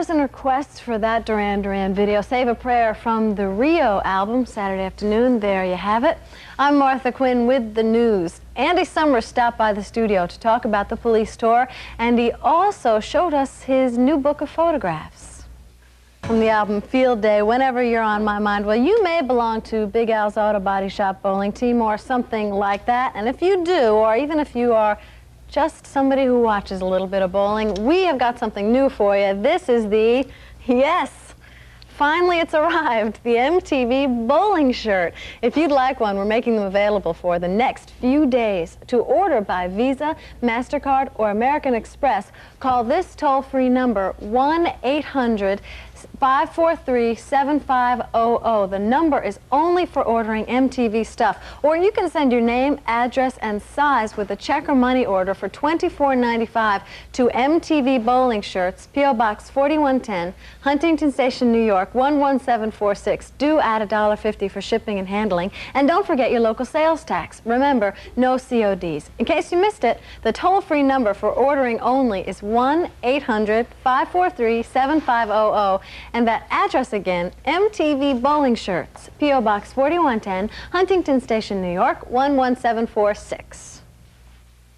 prayers and requests for that Duran Duran video. Save a Prayer from the Rio album, Saturday afternoon. There you have it. I'm Martha Quinn with the news. Andy Summers stopped by the studio to talk about the Police tour, and he also showed us his new book of photographs. From the album Field Day, Whenever You're on My Mind. Well, you may belong to Big Al's Auto Body Shop bowling team or something like that, and if you do, or even if you are just somebody who watches a little bit of bowling, we have got something new for you. This is the, yes, finally it's arrived, the MTV bowling shirt. If you'd like one, we're making them available for the next few days. To order by Visa, MasterCard, or American Express, call this toll-free number, 1-800-543-7500. The number is only for ordering MTV stuff. Or you can send your name, address, and size with a check or money order for $24.95 to MTV Bowling Shirts, P.O. Box 4110, Huntington Station, New York, 11746. Do add $1.50 for shipping and handling. And don't forget your local sales tax. Remember, no CODs. In case you missed it, the toll-free number for ordering only is 1-800-543-7500. And that address again, MTV Bowling Shirts, P.O. Box 4110, Huntington Station, New York, 11746.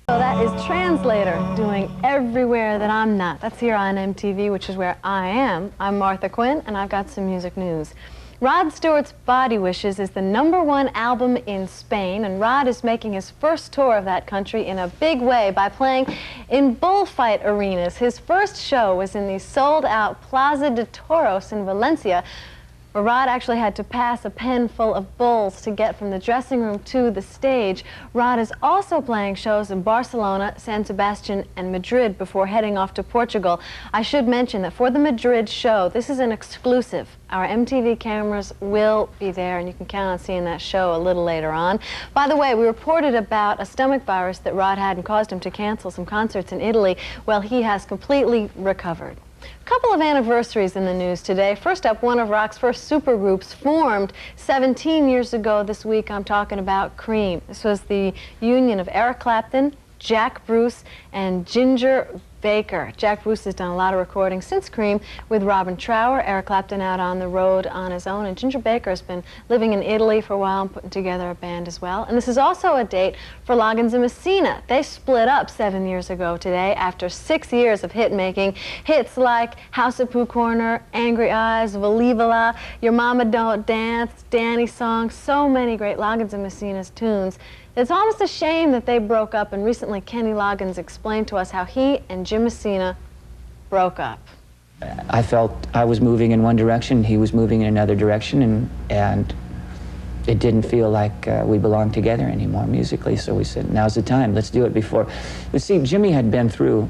So that is Translator doing Everywhere That I'm Not. That's here on MTV, which is where I am. I'm Martha Quinn, and I've got some music news. Rod Stewart's Body Wishes is the #1 album in Spain, and Rod is making his first tour of that country in a big way by playing in bullfight arenas. His first show was in the sold-out Plaza de Toros in Valencia, where Rod actually had to pass a pen full of bulls to get from the dressing room to the stage. Rod is also playing shows in Barcelona, San Sebastian, and Madrid before heading off to Portugal. I should mention that for the Madrid show, this is an exclusive. Our MTV cameras will be there, and you can count on seeing that show a little later on. By the way, we reported about a stomach virus that Rod had and caused him to cancel some concerts in Italy. Well, he has completely recovered. A couple of anniversaries in the news today. First up, one of rock's first supergroups formed 17 years ago this week. I'm talking about Cream. This was the union of Eric Clapton, Jack Bruce, and Ginger Baker. Jack Bruce has done a lot of recordings since Cream with Robin Trower. Eric Clapton out on the road on his own, and Ginger Baker has been living in Italy for a while and putting together a band as well. And this is also a date for Loggins and Messina. They split up 7 years ago today after 6 years of hit making. Hits like House at Pooh Corner, Angry Eyes, Volivola, Your Mama Don't Dance, Danny's Song, so many great Loggins and Messina's tunes. It's almost a shame that they broke up, and recently Kenny Loggins explained to us how he and Jim Messina broke up. I felt I was moving in one direction, he was moving in another direction, and it didn't feel like we belonged together anymore musically, so we said, now's the time, let's do it before. But see, Jimmy had been through,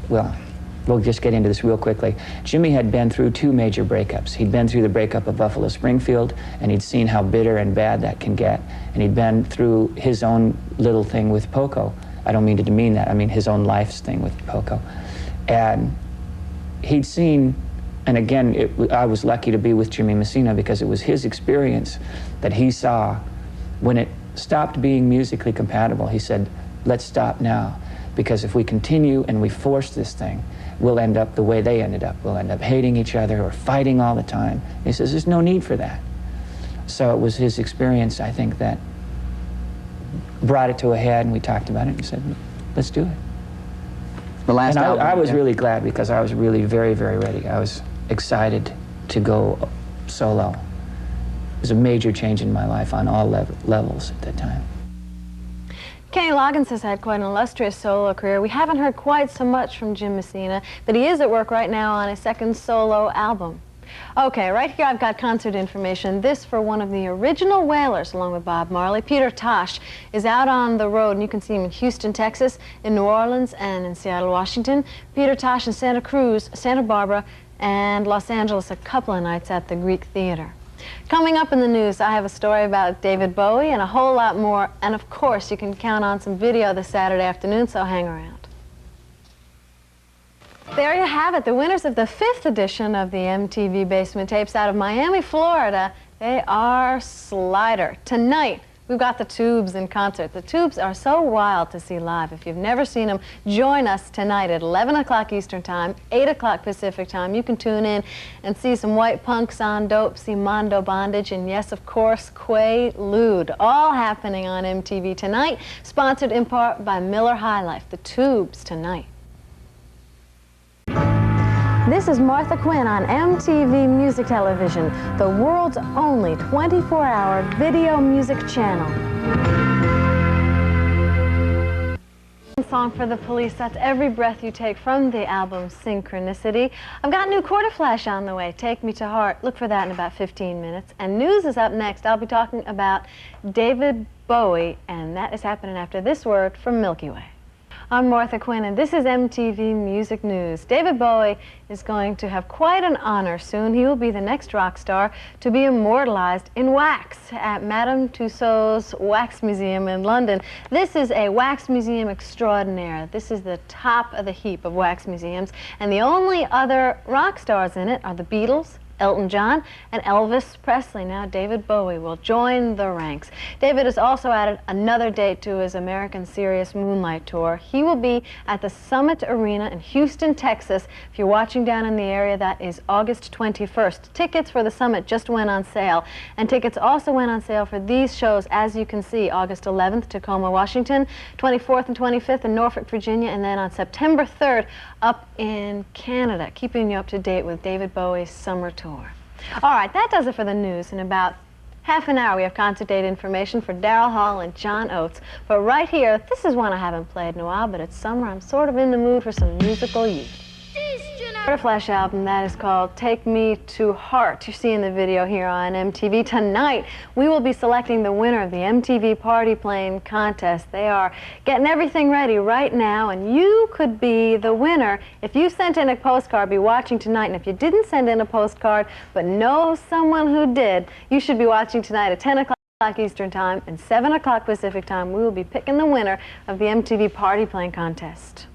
well, we'll just get into this real quickly. Jimmy had been through 2 major breakups. He'd been through the breakup of Buffalo Springfield, and he'd seen how bitter and bad that can get. And he'd been through his own little thing with Poco. I don't mean to demean that, I mean his own life's thing with Poco. And he'd seen, and again, I was lucky to be with Jimmy Messina because it was his experience that he saw when it stopped being musically compatible. He said, let's stop now, because if we continue and we force this thing, we'll end up the way they ended up. We'll end up hating each other or fighting all the time. He says, there's no need for that. So it was his experience, I think, that brought it to a head, and we talked about it and said, let's do it. The last and album, I was really glad because I was really very, very ready. I was excited to go solo. It was a major change in my life on all levels at that time. Kenny Loggins has had quite an illustrious solo career. We haven't heard quite so much from Jim Messina, but he is at work right now on his second solo album. Okay, right here I've got concert information. This for one of the original Wailers along with Bob Marley. Peter Tosh is out on the road, and you can see him in Houston, Texas, in New Orleans, and in Seattle, Washington. Peter Tosh in Santa Cruz, Santa Barbara, and Los Angeles a couple of nights at the Greek Theater. Coming up in the news, I have a story about David Bowie and a whole lot more, and of course you can count on some video this Saturday afternoon, so hang around. There you have it, the winners of the 5th edition of the MTV Basement Tapes out of Miami, Florida. They are Slider. Tonight, We've got the Tubes in concert. The Tubes are so wild to see live. If you've never seen them, join us tonight at 11 o'clock Eastern Time, 8 o'clock Pacific Time. You can tune in and see some white punks on dope, see Mondo Bondage, and yes, of course, Quaalude. All happening on MTV tonight, sponsored in part by Miller High Life. The Tubes tonight. This is Martha Quinn on MTV Music Television, the world's only 24-hour video music channel. Song for the Police, that's Every Breath You Take from the album Synchronicity. I've got new Quarter Flash on the way, Take Me to Heart. Look for that in about 15 minutes. And news is up next. I'll be talking about David Bowie, and that is happening after this word from Milky Way. I'm Martha Quinn, and this is MTV Music News. David Bowie is going to have quite an honor soon. He will be the next rock star to be immortalized in wax at Madame Tussauds Wax Museum in London. This is a wax museum extraordinaire. This is the top of the heap of wax museums, and the only other rock stars in it are the Beatles, Elton John, and Elvis Presley. Now David Bowie will join the ranks. David has also added another date to his American Serious Moonlight Tour. He will be at the Summit Arena in Houston, Texas. If you're watching down in the area, that is August 21st. Tickets for the Summit just went on sale, and tickets also went on sale for these shows, as you can see, August 11th, Tacoma, Washington, 24th and 25th in Norfolk, Virginia, and then on September 3rd up in Canada, keeping you up to date with David Bowie's summer tour. All right, that does it for the news. In about half an hour, we have concert date information for Daryl Hall and John Oates. But right here, this is one I haven't played in a while, but it's summer. I'm sort of in the mood for some musical youth. Quarter Flash album that is called Take Me to Heart. You're seeing the video here on MTV. Tonight, we will be selecting the winner of the MTV Party Plane Contest. They are getting everything ready right now, and you could be the winner if you sent in a postcard, be watching tonight. And if you didn't send in a postcard but know someone who did, you should be watching tonight at 10 o'clock Eastern Time and 7 o'clock Pacific Time. We will be picking the winner of the MTV Party Plane Contest.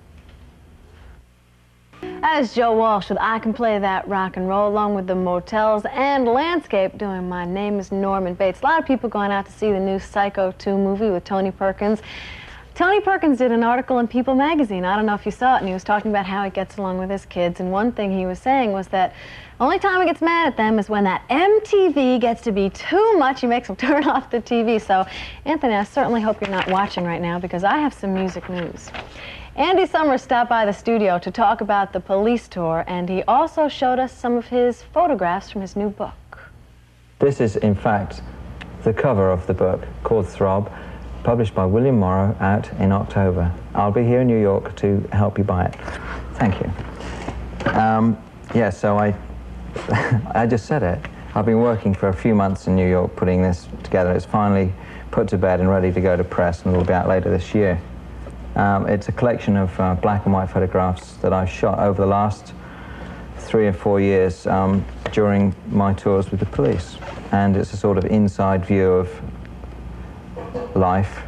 That is Joe Walsh with I Can Play That Rock and Roll, along with the Motels and Landscape doing My Name is Norman Bates. A lot of people going out to see the new Psycho 2 movie with Tony Perkins. Tony Perkins did an article in People magazine. I don't know if you saw it, and he was talking about how he gets along with his kids. And one thing he was saying was that the only time he gets mad at them is when that MTV gets to be too much. He makes them turn off the TV. So, Anthony, I certainly hope you're not watching right now, because I have some music news. Andy Summers stopped by the studio to talk about the Police tour, and he also showed us some of his photographs from his new book. This is, in fact, the cover of the book, called Throb, published by William Morrow, out in October. I'll be here in New York to help you buy it. Thank you. Yeah, so I just said it. I've been working for a few months in New York putting this together. It's finally put to bed and ready to go to press, and it'll be out later this year. It's a collection of black and white photographs that I've shot over the last 3 or 4 years during my tours with the Police. And it's a sort of inside view of life.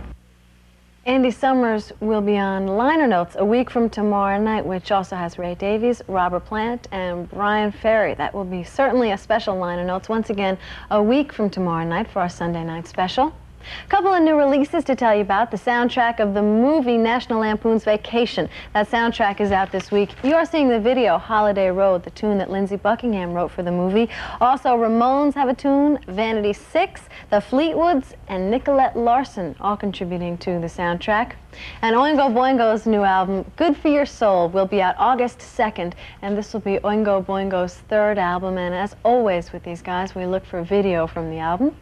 Andy Summers will be on Liner Notes a week from tomorrow night, which also has Ray Davies, Robert Plant, and Brian Ferry. That will be certainly a special Liner Notes, once again, a week from tomorrow night for our Sunday night special. A couple of new releases to tell you about. The soundtrack of the movie National Lampoon's Vacation. That soundtrack is out this week. You are seeing the video, Holiday Road, the tune that Lindsey Buckingham wrote for the movie. Also, Ramones have a tune, Vanity 6, the Fleetwoods, and Nicolette Larson, all contributing to the soundtrack. And Oingo Boingo's new album, Good for Your Soul, will be out August 2nd, and this will be Oingo Boingo's third album. And as always with these guys, we look for video from the album.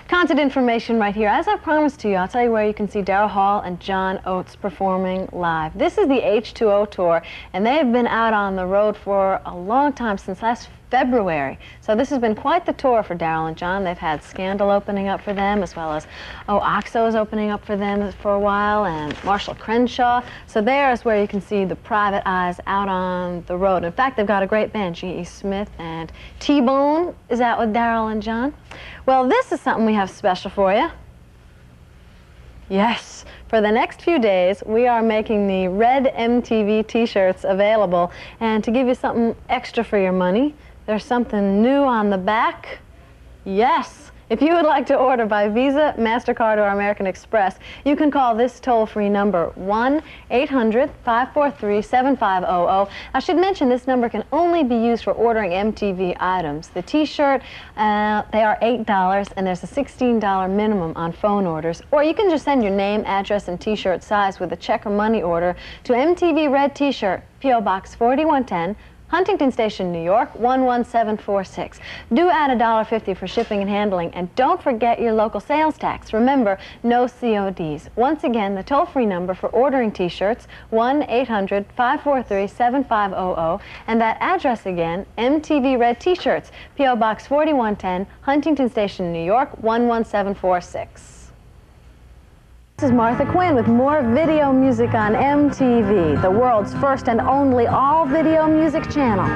Concert information right here. As I promised to you, I'll tell you where you can see Daryl Hall and John Oates performing live. This is the H2O tour, and they have been out on the road for a long time, since last February. So this has been quite the tour for Daryl and John. They've had Scandal opening up for them, as well as OXO's opening up for them for a while, and Marshall Crenshaw. So there's where you can see the Private Eyes out on the road. In fact, they've got a great band. G.E. Smith and T-Bone is out with Daryl and John. Well, this is something we have special for you. Yes, for the next few days, we are making the red MTV t-shirts available. And to give you something extra for your money, there's something new on the back. Yes, If you would like to order by Visa, MasterCard, or American Express, you can call this toll-free number, 1-800-543-7500. I should mention this number can only be used for ordering MTV items. The T-shirt, they are $8, and there's a $16 minimum on phone orders. Or you can just send your name, address, and T-shirt size with a check or money order to MTV Red T-shirt, P.O. Box 4110, Huntington Station, New York, 11746. Do add $1.50 for shipping and handling, and don't forget your local sales tax. Remember, no CODs. Once again, the toll-free number for ordering T-shirts, 1-800-543-7500, and that address again, MTV Red T-shirts, P.O. Box 4110, Huntington Station, New York, 11746. This is Martha Quinn with more video music on MTV, the world's first and only all-video music channel.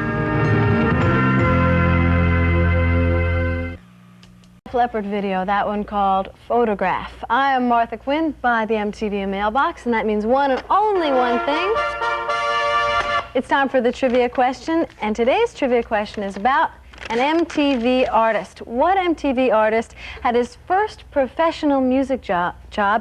Leopard video, that one called Photograph. I am Martha Quinn by the MTV mailbox, and that means one and only one thing. It's time for the trivia question, and today's trivia question is about an MTV artist. What MTV artist had his first professional music job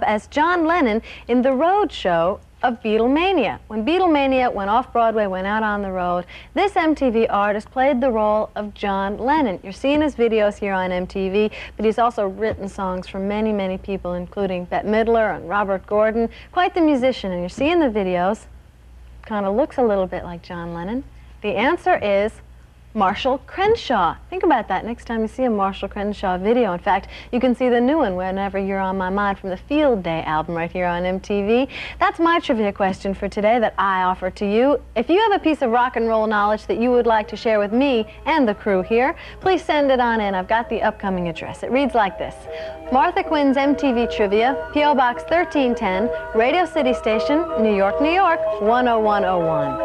as John Lennon in the road show of Beatlemania? When Beatlemania went off Broadway, went out on the road, this MTV artist played the role of John Lennon. You're seeing his videos here on MTV, but he's also written songs for many, many people, including Bette Midler and Robert Gordon. Quite the musician, and you're seeing the videos. Kind of looks a little bit like John Lennon. The answer is Marshall Crenshaw. Think about that next time you see a Marshall Crenshaw video. In fact, you can see the new one whenever you're on my mind from the Field Day album right here on MTV. That's my trivia question for today that I offer to you. If you have a piece of rock and roll knowledge that you would like to share with me and the crew here, please send it on in. I've got the upcoming address. It reads like this: Martha Quinn's MTV Trivia, P.O. Box 1310, Radio City Station, New York, New York, 10101.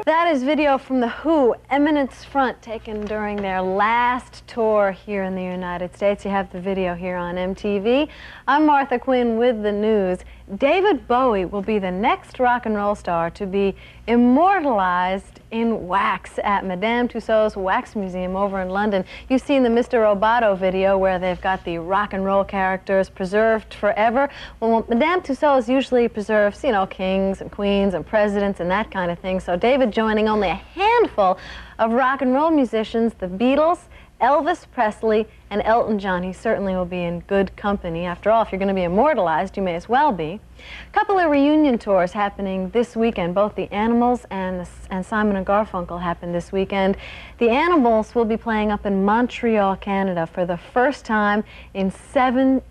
That is video from The Who, Eminence Front, taken during their last tour here in the United States. You have the video here on MTV. I'm Martha Quinn with the news. David Bowie will be the next rock and roll star to be immortalized in wax at Madame Tussauds Wax Museum over in London. You've seen the Mr. Roboto video where they've got the rock and roll characters preserved forever. Well, Madame Tussauds usually preserves, you know, kings and queens and presidents and that kind of thing. So David joining only a handful of rock and roll musicians, the Beatles, Elvis Presley, and Elton John. He certainly will be in good company. After all, if you're going to be immortalized, you may as well be. A couple of reunion tours happening this weekend. Both the Animals and Simon & Garfunkel happen this weekend. The Animals will be playing up in Montreal, Canada for the first time in 17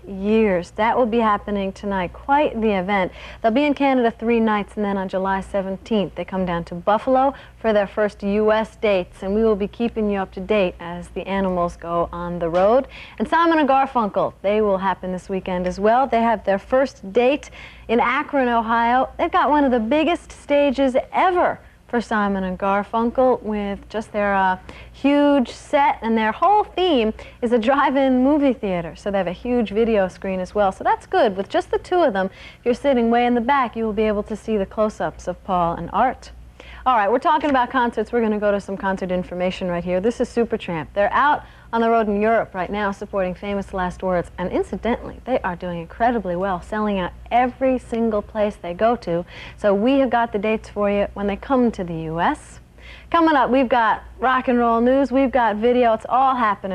years. That will be happening tonight. Quite the event. They'll be in Canada 3 nights, and then on July 17th they come down to Buffalo for their first U.S. dates, and we will be keeping you up to date as the Animals go on the road. And Simon & Garfunkel, they will happen this weekend as well. They have their first date in Akron, Ohio. They've got one of the biggest stages ever for Simon & Garfunkel, with just their huge set, and their whole theme is a drive-in movie theater. So they have a huge video screen as well. So that's good. With just the two of them, if you're sitting way in the back, you will be able to see the close-ups of Paul and Art. All right, we're talking about concerts. We're going to go to some concert information right here. This is Supertramp. They're out on the road in Europe right now supporting Famous Last Words. And incidentally, they are doing incredibly well, selling out every single place they go to. So we have got the dates for you when they come to the U.S. Coming up, we've got rock and roll news. We've got video. It's all happening